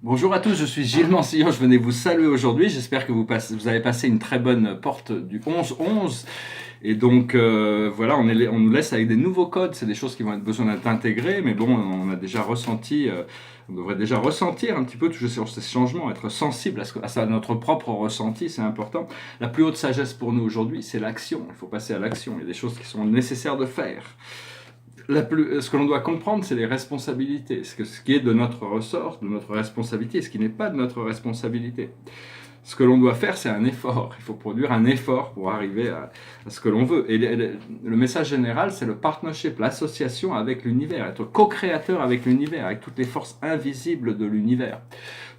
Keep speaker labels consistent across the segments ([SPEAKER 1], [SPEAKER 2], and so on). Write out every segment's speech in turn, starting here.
[SPEAKER 1] Bonjour à tous, je suis Gilles Mansillon, je venais vous saluer aujourd'hui. J'espère que vous avez passé une très bonne porte du 11-11. Et donc voilà, on nous laisse avec des nouveaux codes, c'est des choses qui vont être besoin d'être intégrées, mais bon, on a déjà ressenti, on devrait déjà ressentir un petit peu tous ces changements, être sensible à notre propre ressenti, c'est important. La plus haute sagesse pour nous aujourd'hui, c'est l'action, il faut passer à l'action, il y a des choses qui sont nécessaires de faire. Ce que l'on doit comprendre, c'est les responsabilités, ce qui est de notre ressort, de notre responsabilité, et ce qui n'est pas de notre responsabilité. Ce que l'on doit faire, c'est un effort. Il faut produire un effort pour arriver à ce que l'on veut. Et le message général, c'est le partnership, l'association avec l'univers, être co-créateur avec l'univers, avec toutes les forces invisibles de l'univers.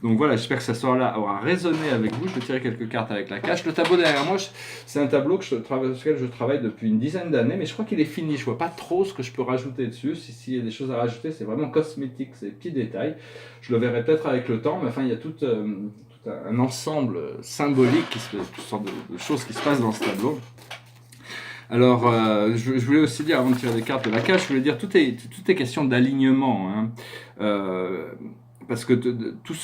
[SPEAKER 1] Donc voilà, j'espère que ça sera aura résonné avec vous. Je vais tirer quelques cartes avec la cache. Le tableau derrière moi, c'est un tableau sur lequel je travaille depuis une dizaine d'années, mais je crois qu'il est fini. Je vois pas trop ce que je peux rajouter dessus. S'il y a des choses à rajouter, c'est vraiment cosmétique, c'est des petits détails. Je le verrai peut-être avec le temps, mais enfin, il y a tout un ensemble symbolique, toutes sortes de choses qui se passent dans ce tableau. Alors, je voulais aussi dire, avant de tirer des cartes de la cache, je voulais dire, tout est question d'alignement. Hein. Parce que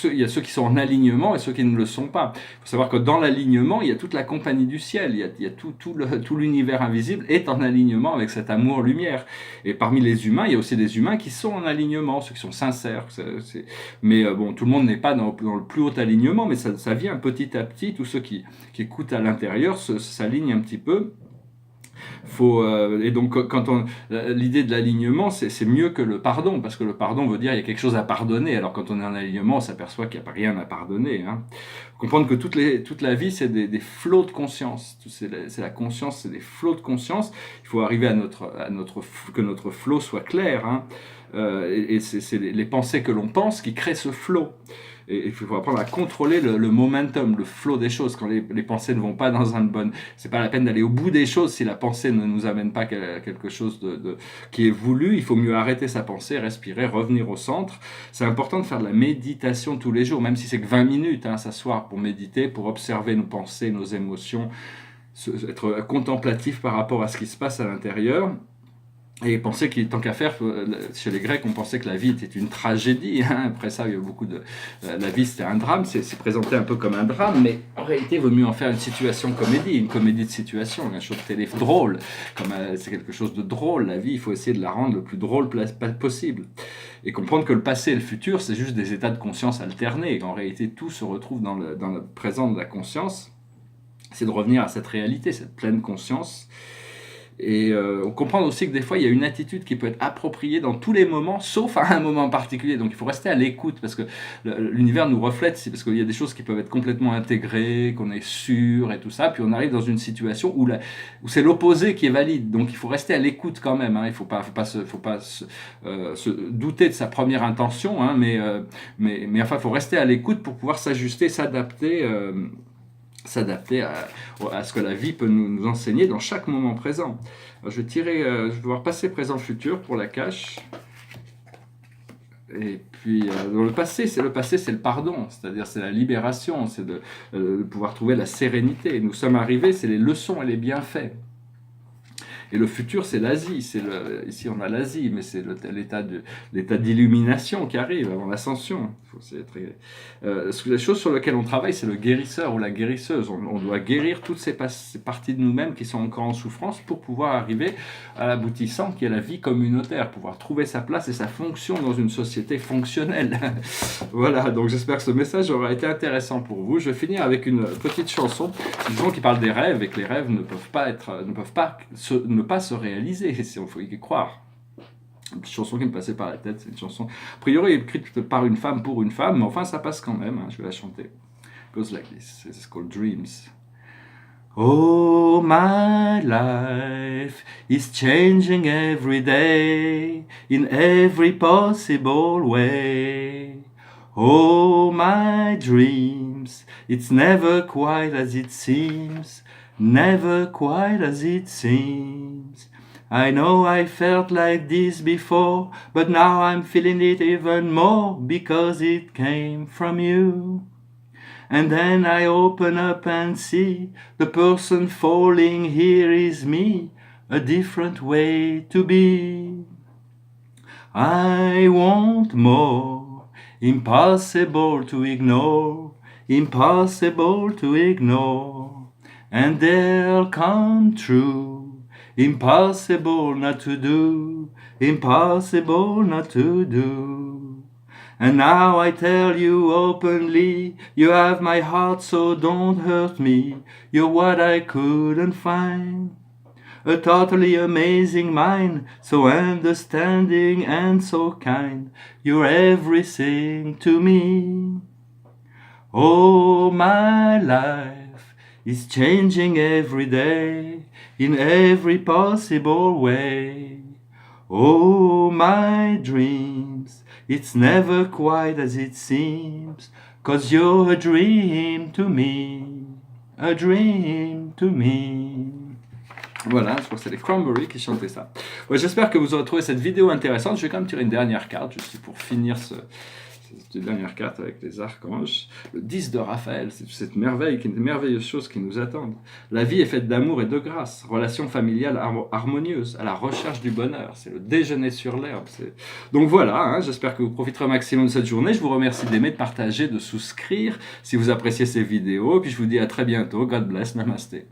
[SPEAKER 1] il y a ceux qui sont en alignement et ceux qui ne le sont pas. Il faut savoir que dans l'alignement, il y a toute la compagnie du ciel, il y a tout l'univers invisible est en alignement avec cet amour-lumière. Et parmi les humains, il y a aussi des humains qui sont en alignement, ceux qui sont sincères. Mais bon, tout le monde n'est pas dans le plus haut alignement, mais ça vient petit à petit. Tous ceux qui écoutent à l'intérieur s'alignent un petit peu. Et donc, l'idée de l'alignement, c'est mieux que le pardon, parce que le pardon veut dire qu'il y a quelque chose à pardonner. Alors quand on est en alignement, on s'aperçoit qu'il n'y a rien à pardonner. Hein. Comprendre que toute la vie, c'est des flots de conscience. C'est la conscience, c'est des flots de conscience. Il faut arriver que notre flot soit clair. Hein. Et c'est les pensées que l'on pense qui créent ce flot. Et il faut apprendre à contrôler le momentum, le flow des choses. Quand les pensées ne vont pas dans un bon... C'est pas la peine d'aller au bout des choses si la pensée ne nous amène pas quelque chose qui est voulu. Il faut mieux arrêter sa pensée, respirer, revenir au centre. C'est important de faire de la méditation tous les jours, même si c'est que 20 minutes, hein, s'asseoir pour méditer, pour observer nos pensées, nos émotions, être contemplatif par rapport à ce qui se passe à l'intérieur. Et penser qu'il tant qu'à faire, chez les Grecs, on pensait que la vie était une tragédie. Hein. Après ça, il y a eu beaucoup de... La vie, c'était un drame, c'est présenté un peu comme un drame, mais en réalité, il vaut mieux en faire une situation comédie, une comédie de situation, une chose télé drôle. C'est quelque chose de drôle, la vie, il faut essayer de la rendre le plus drôle possible. Et comprendre que le passé et le futur, c'est juste des états de conscience alternés, et qu'en réalité, tout se retrouve dans le présent de la conscience. C'est de revenir à cette réalité, cette pleine conscience. Et on comprend aussi que des fois, il y a une attitude qui peut être appropriée dans tous les moments, sauf à un moment particulier. Donc il faut rester à l'écoute, parce que l'univers nous reflète, parce qu'il y a des choses qui peuvent être complètement intégrées, qu'on est sûr et tout ça, puis on arrive dans une situation où c'est l'opposé qui est valide. Donc il faut rester à l'écoute quand même. Hein. Il ne faut pas se douter de sa première intention, hein, mais enfin, il faut rester à l'écoute pour pouvoir s'ajuster, s'adapter à ce que la vie peut nous enseigner dans chaque moment présent. Alors, je vais voir passé, présent, futur pour la cache. Et puis, dans le passé, c'est le pardon, c'est-à-dire c'est la libération, c'est de pouvoir trouver la sérénité. Nous sommes arrivés, c'est les leçons et les bienfaits. Et le futur, c'est l'Asie. Ici, on a l'Asie, mais c'est l'état d'illumination qui arrive avant l'ascension. Les choses sur lesquelles on travaille, c'est le guérisseur ou la guérisseuse. On doit guérir toutes ces parties de nous-mêmes qui sont encore en souffrance pour pouvoir arriver à l'aboutissant qui est la vie communautaire, pouvoir trouver sa place et sa fonction dans une société fonctionnelle. Voilà, donc j'espère que ce message aura été intéressant pour vous. Je vais finir avec une petite chanson, disons, qui parle des rêves et que les rêves ne peuvent pas se réaliser, il faut y croire. Une petite chanson qui me passait par la tête, c'est une chanson a priori écrite par une femme pour une femme, mais enfin ça passe quand même, hein, je vais la chanter. It goes like this, it's called Dreams. Oh, my life is changing every day, in every possible way. Oh, my dreams, it's never quite as it seems, never quite as it seems. I know I felt like this before, but now I'm feeling it even more, because it came from you. And then I open up and see the person falling here is me, a different way to be. I want more, impossible to ignore, impossible to ignore, and they'll come true, impossible not to do, impossible not to do. And now I tell you openly, you have my heart, so don't hurt me, you're what I couldn't find. A totally amazing mind, so understanding and so kind, you're everything to me. Oh, my life is changing every day, in every possible way. Oh, my dreams, it's never quite as it seems, 'cause you're a dream to me, a dream to me. Voilà, je crois que c'est les Cranberries qui chantaient ça. Ouais, j'espère que vous aurez trouvé cette vidéo intéressante. Je vais quand même tirer une dernière carte, juste pour finir cette dernière carte avec les archanges. Le 10 de Raphaël, c'est cette merveille, une merveilleuse chose qui nous attend. La vie est faite d'amour et de grâce, relation familiale harmonieuse, à la recherche du bonheur. C'est le déjeuner sur l'herbe. Donc voilà, hein, j'espère que vous profiterez au maximum de cette journée. Je vous remercie d'aimer, de partager, de souscrire si vous appréciez ces vidéos. Puis je vous dis à très bientôt. God bless, namasté.